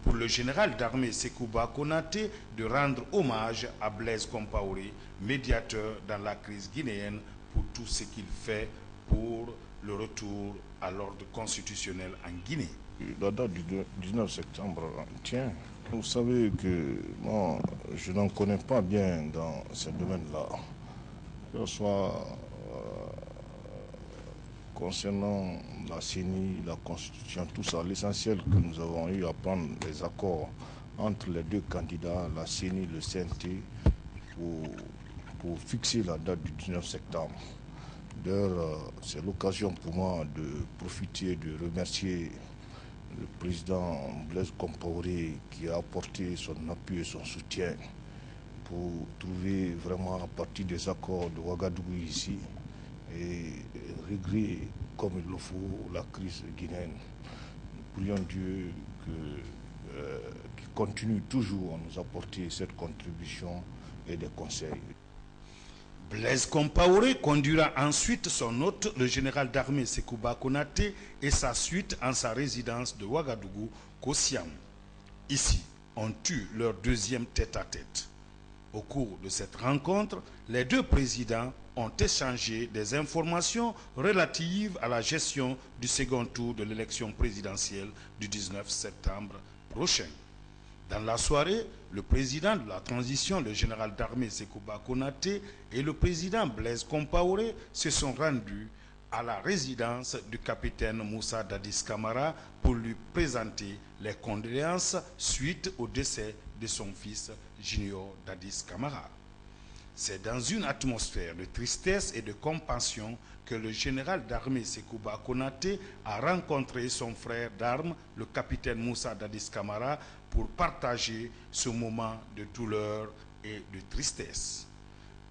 Pour le général d'armée Sekouba Konaté de rendre hommage à Blaise Compaoré, médiateur dans la crise guinéenne, pour tout ce qu'il fait pour le retour à l'ordre constitutionnel en Guinée. La date du 19 septembre, tiens, vous savez que moi, je n'en connais pas bien dans ce domaine-là, que ce soit concernant la CENI, la Constitution, tout ça. L'essentiel que nous avons eu à prendre des accords entre les deux candidats, la CENI, le CNT, pour fixer la date du 19 septembre. D'ailleurs, c'est l'occasion pour moi de profiter, de remercier le président Blaise Compaoré qui a apporté son appui et son soutien pour trouver vraiment à partir des accords de Ouagadougou ici et régler comme il le faut la crise guinéenne. Nous prions Dieu qu'il continue toujours à nous apporter cette contribution et des conseils. Blaise Compaoré conduira ensuite son hôte, le général d'armée Sekouba Konaté, et sa suite en sa résidence de Ouagadougou, Kossiam. Ici, on tue leur deuxième tête-à-tête. Au cours de cette rencontre, les deux présidents ont échangé des informations relatives à la gestion du second tour de l'élection présidentielle du 19 septembre prochain. Dans la soirée, le président de la transition, le général d'armée Sekouba Konaté, et le président Blaise Compaoré se sont rendus à la résidence du capitaine Moussa Dadis Camara pour lui présenter les condoléances suite au décès de son fils Junior Dadis Camara. C'est dans une atmosphère de tristesse et de compassion que le général d'armée Sekouba Konaté a rencontré son frère d'armes, le capitaine Moussa Dadis Camara, pour partager ce moment de douleur et de tristesse.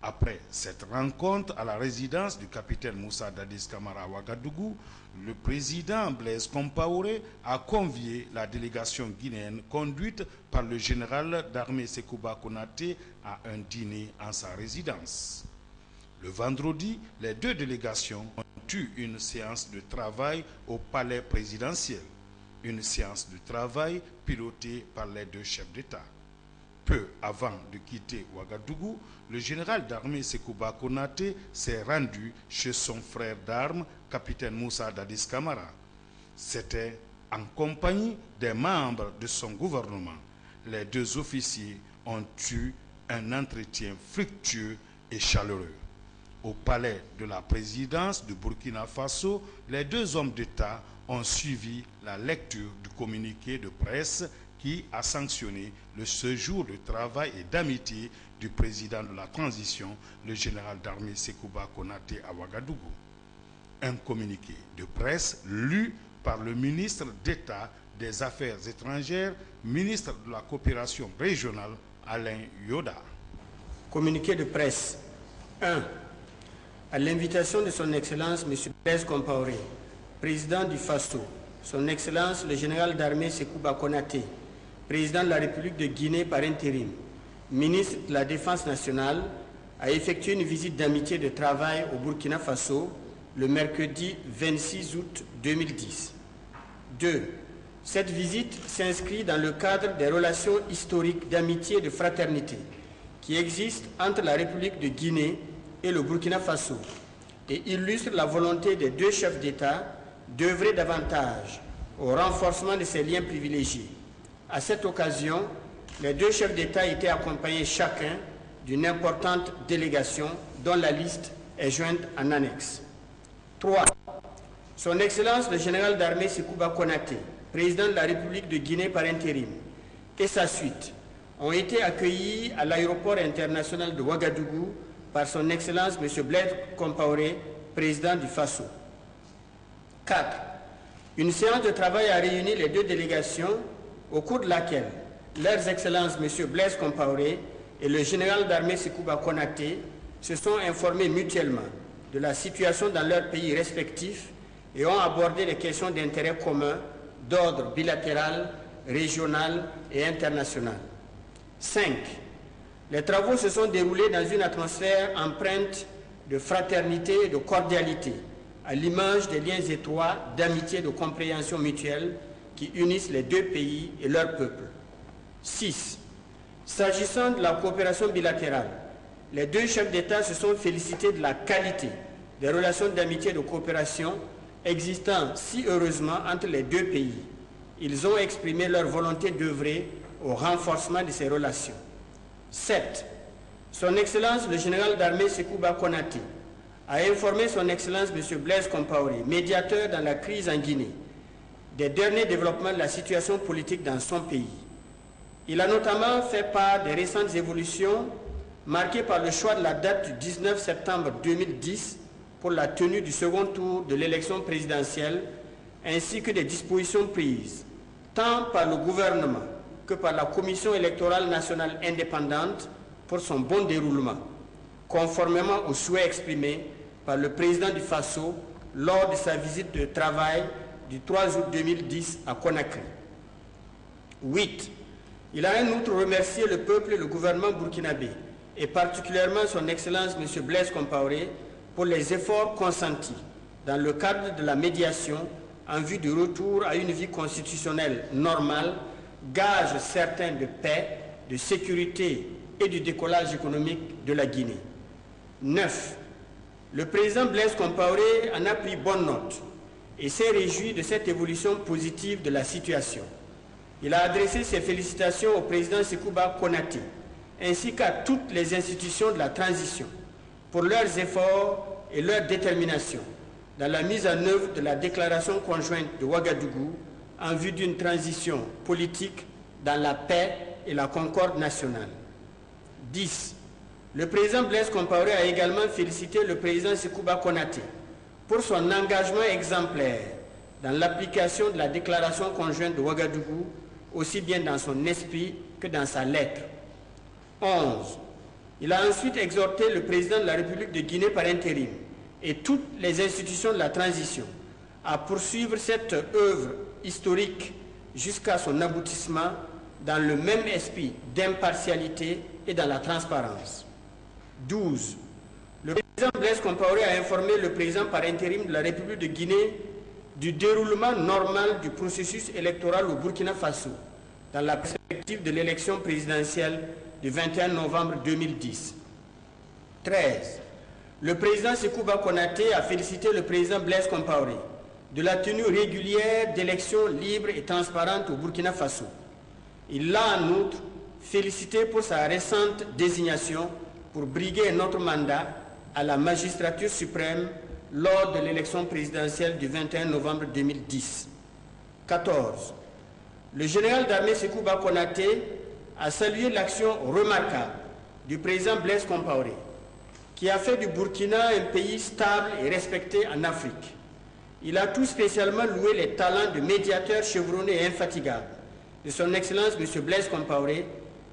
Après cette rencontre à la résidence du capitaine Moussa Dadis Camara à Ouagadougou, le président Blaise Compaoré a convié la délégation guinéenne conduite par le général d'armée Sekouba Konaté à un dîner en sa résidence. Le vendredi, les deux délégations ont eu une séance de travail au palais présidentiel. Une séance de travail pilotée par les deux chefs d'État. Peu avant de quitter Ouagadougou, le général d'armée Sekouba Konaté s'est rendu chez son frère d'armes, capitaine Moussa Dadis Camara. C'était en compagnie des membres de son gouvernement. Les deux officiers ont eu un entretien fructueux et chaleureux. Au palais de la présidence du Burkina Faso, les deux hommes d'État ont suivi la lecture du communiqué de presse qui a sanctionné le séjour de travail et d'amitié du président de la transition, le général d'armée Sekouba Konaté à Ouagadougou. Un communiqué de presse lu par le ministre d'État des Affaires étrangères, ministre de la coopération régionale, Alain Yoda. Communiqué de presse 1. À l'invitation de son Excellence M. Blaise Compaoré, président du FASTO, son Excellence le général d'armée Sekouba Konaté, président de la République de Guinée par intérim, ministre de la Défense nationale, a effectué une visite d'amitié de travail au Burkina Faso le mercredi 26 août 2010. 2. Cette visite s'inscrit dans le cadre des relations historiques d'amitié et de fraternité qui existent entre la République de Guinée et le Burkina Faso et illustre la volonté des deux chefs d'État d'œuvrer davantage au renforcement de ces liens privilégiés. À cette occasion, les deux chefs d'État étaient accompagnés chacun d'une importante délégation dont la liste est jointe en annexe. 3. Son Excellence le général d'armée Sekouba Konaté, président de la République de Guinée par intérim, et sa suite ont été accueillis à l'aéroport international de Ouagadougou par son Excellence M. Blaise Compaoré, président du FASO. 4. Une séance de travail a réuni les deux délégations au cours de laquelle leurs Excellences M. Blaise Compaoré et le général d'armée Sekouba Konaté se sont informés mutuellement de la situation dans leurs pays respectifs et ont abordé les questions d'intérêt commun d'ordre bilatéral, régional et international. 5. Les travaux se sont déroulés dans une atmosphère empreinte de fraternité et de cordialité, à l'image des liens étroits d'amitié et de compréhension mutuelle qui unissent les deux pays et leurs peuples. 6. S'agissant de la coopération bilatérale, les deux chefs d'État se sont félicités de la qualité des relations d'amitié et de coopération existant si heureusement entre les deux pays. Ils ont exprimé leur volonté d'œuvrer au renforcement de ces relations. 7. Son Excellence le général d'armée Sekouba Konaté a informé son Excellence M. Blaise Compaoré, médiateur dans la crise en Guinée, des derniers développements de la situation politique dans son pays. Il a notamment fait part des récentes évolutions marquées par le choix de la date du 19 septembre 2010 pour la tenue du second tour de l'élection présidentielle, ainsi que des dispositions prises, tant par le gouvernement que par la Commission électorale nationale indépendante pour son bon déroulement, conformément aux souhaits exprimés par le président du Faso lors de sa visite de travail du 3 août 2010 à Conakry. 8. Il a en outre remercié le peuple et le gouvernement burkinabé, et particulièrement son Excellence M. Blaise Compaoré, pour les efforts consentis dans le cadre de la médiation en vue du retour à une vie constitutionnelle normale, gage certain de paix, de sécurité et du décollage économique de la Guinée. 9. Le président Blaise Compaoré en a pris bonne note et s'est réjoui de cette évolution positive de la situation. Il a adressé ses félicitations au président Sekouba Konaté ainsi qu'à toutes les institutions de la transition pour leurs efforts et leur détermination dans la mise en œuvre de la déclaration conjointe de Ouagadougou en vue d'une transition politique dans la paix et la concorde nationale. 10. Le président Blaise Compaoré a également félicité le président Sekouba Konaté pour son engagement exemplaire dans l'application de la déclaration conjointe de Ouagadougou, aussi bien dans son esprit que dans sa lettre. 11. Il a ensuite exhorté le président de la République de Guinée par intérim et toutes les institutions de la transition à poursuivre cette œuvre historique jusqu'à son aboutissement dans le même esprit d'impartialité et dans la transparence. 12. Le président Blaise Compaoré a informé le président par intérim de la République de Guinée du déroulement normal du processus électoral au Burkina Faso dans la perspective de l'élection présidentielle du 21 novembre 2010. 13. Le président Sekouba Konaté a félicité le président Blaise Compaoré de la tenue régulière d'élections libres et transparentes au Burkina Faso. Il l'a en outre félicité pour sa récente désignation pour briguer un autre mandat à la magistrature suprême lors de l'élection présidentielle du 21 novembre 2010. 14. Le général d'armée Sekouba Konaté a salué l'action remarquable du président Blaise Compaoré, qui a fait du Burkina un pays stable et respecté en Afrique. Il a tout spécialement loué les talents de médiateur chevronné et infatigable de son Excellence M. Blaise Compaoré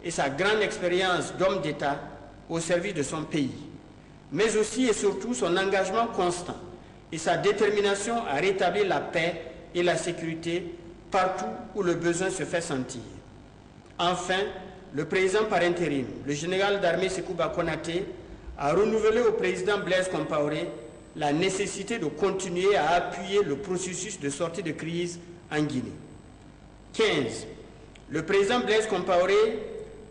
et sa grande expérience d'homme d'État au service de son pays, mais aussi et surtout son engagement constant et sa détermination à rétablir la paix et la sécurité partout où le besoin se fait sentir. Enfin, le président par intérim, le général d'armée Sekouba Konaté, a renouvelé au président Blaise Compaoré la nécessité de continuer à appuyer le processus de sortie de crise en Guinée. 15. Le président Blaise Compaoré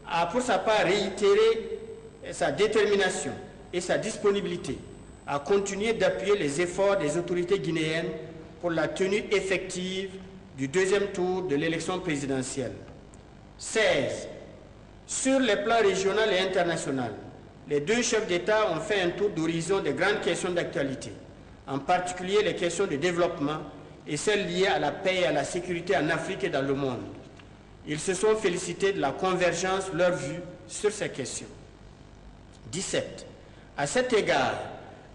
a pour sa part réitéré sa détermination et sa disponibilité à continuer d'appuyer les efforts des autorités guinéennes pour la tenue effective du deuxième tour de l'élection présidentielle. 16. Sur les plans régional et international, les deux chefs d'État ont fait un tour d'horizon des grandes questions d'actualité, en particulier les questions de développement et celles liées à la paix et à la sécurité en Afrique et dans le monde. Ils se sont félicités de la convergence de leurs vues sur ces questions. 17. À cet égard,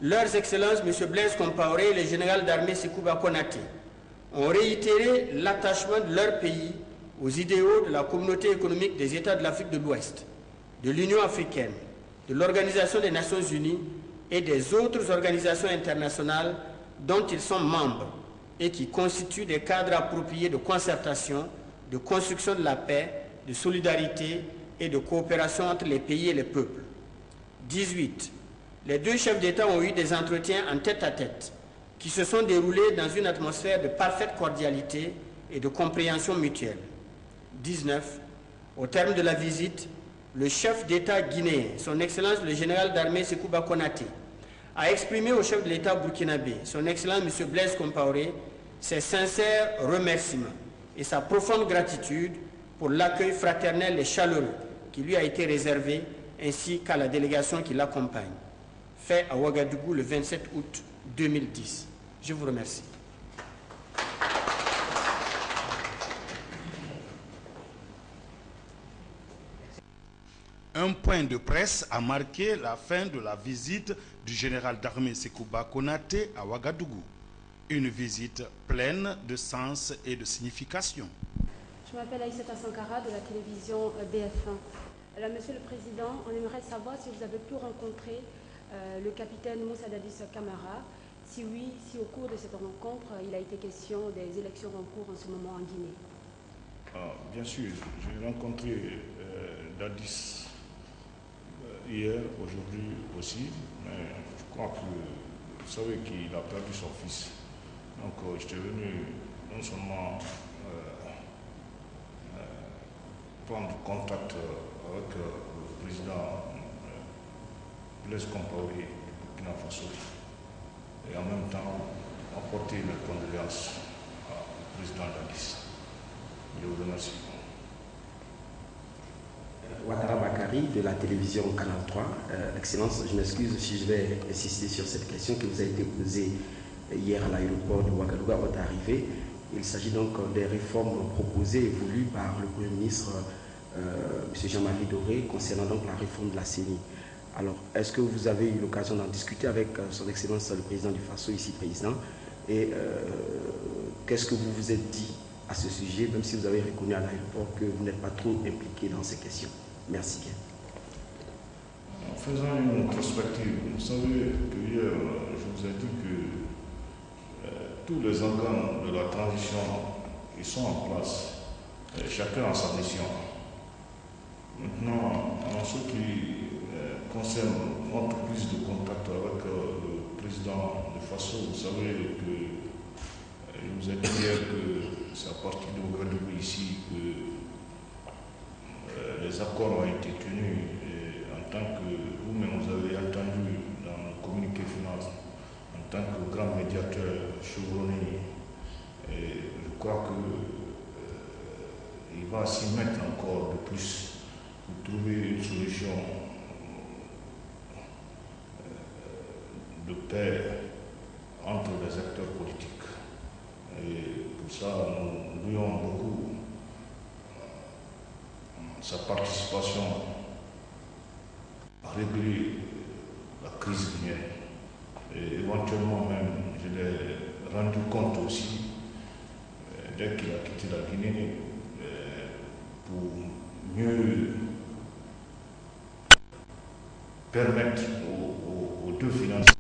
leurs excellences M. Blaise Compaoré et le général d'armée Sekouba Konaté ont réitéré l'attachement de leur pays aux idéaux de la communauté économique des États de l'Afrique de l'Ouest, de l'Union africaine, de l'Organisation des Nations Unies et des autres organisations internationales dont ils sont membres et qui constituent des cadres appropriés de concertation, de construction de la paix, de solidarité et de coopération entre les pays et les peuples. 18. Les deux chefs d'État ont eu des entretiens en tête-à-tête qui se sont déroulés dans une atmosphère de parfaite cordialité et de compréhension mutuelle. 19. Au terme de la visite, le chef d'État guinéen, son Excellence le général d'armée Sekouba Konaté, a exprimé au chef de l'État burkinabé, son Excellence M. Blaise Compaoré, ses sincères remerciements et sa profonde gratitude pour l'accueil fraternel et chaleureux qui lui a été réservé, ainsi qu'à la délégation qui l'accompagne. Fait à Ouagadougou le 27 août 2010. Je vous remercie. Un point de presse a marqué la fin de la visite du général d'armée Sekouba Konaté à Ouagadougou. Une visite pleine de sens et de signification. Je m'appelle Aïssata Sankara de la télévision BF1. Alors, Monsieur le Président, on aimerait savoir si vous avez pu rencontrer le capitaine Moussa Dadis Camara. Si oui, si au cours de cette rencontre, il a été question des élections en cours en ce moment en Guinée. Bien sûr, j'ai rencontré Dadis hier, aujourd'hui aussi, mais je crois que vous savez qu'il a perdu son fils. Donc j'étais venu non seulement prendre contact avec le président Blaise Compaoré du Burkina Faso et en même temps apporter mes condoléances au président Dadis. Je vous remercie. Ouattara Bakari de la télévision Canal 3. Excellence, je m'excuse si je vais insister sur cette question qui vous a été posée hier à l'aéroport de Ouagadougou à votre arrivée. Il s'agit donc des réformes proposées et voulues par le Premier ministre M. Jean-Marie Doré concernant donc la réforme de la CENI. Alors, est-ce que vous avez eu l'occasion d'en discuter avec son Excellence le président du Faso, ici président, et qu'est-ce que vous vous êtes dit à ce sujet, même si vous avez reconnu à l'aéroport que vous n'êtes pas trop impliqué dans ces questions? Merci bien. En faisant une prospective, vous savez que hier, je vous ai dit que tous les organes de la transition, ils sont en place, chacun a sa mission. Maintenant, en ce qui concerne notre prise de contact avec le président de Faso, vous savez que je vous ai dit hier que c'est à partir de Ouagadougou ici que les accords ont été tenus. Et en tant que vous-même vous avez entendu dans le communiqué finance, en tant que grand médiateur chevronné, et je crois qu'il va s'y mettre encore de plus pour trouver une solution de paix entre les acteurs politiques. Et pour ça, nous louons beaucoup sa participation à régler la crise guinéenne. Et éventuellement même, je l'ai rendu compte aussi, dès qu'il a quitté la Guinée, pour mieux permettre aux deux financiers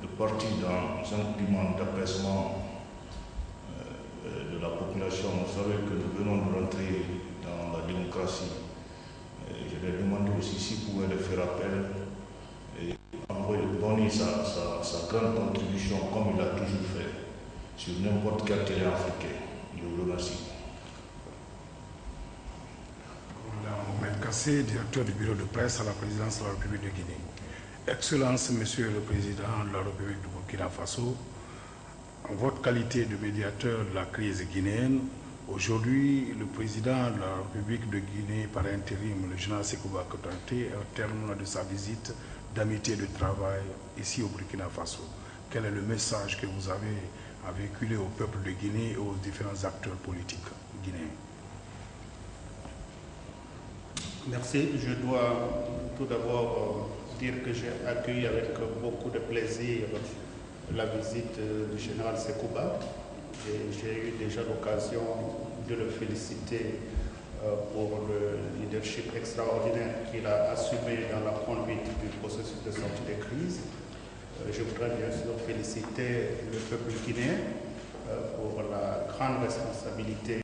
de partir dans un climat d'apaisement de la population. Vous savez que nous venons de rentrer dans la démocratie. Je lui ai demandé aussi s'il pouvait le faire appel et donner sa grande contribution comme il a toujours fait sur n'importe quel terrain africain. Je vous remercie. Mohamed Kassé, directeur du bureau de presse à la présidence de la République de Guinée. Excellence, Monsieur le Président de la République du Burkina Faso, en votre qualité de médiateur de la crise guinéenne, aujourd'hui, le président de la République de Guinée par intérim, le général Sekouba Konaté, est au terme de sa visite d'amitié et de travail ici au Burkina Faso. Quel est le message que vous avez à véhiculer au peuple de Guinée et aux différents acteurs politiques guinéens? Merci. Je dois tout d'abord dire que j'ai accueilli avec beaucoup de plaisir la visite du général Sekouba. J'ai eu déjà l'occasion de le féliciter pour le leadership extraordinaire qu'il a assumé dans la conduite du processus de sortie de crise. Je voudrais bien sûr féliciter le peuple guinéen pour la grande responsabilité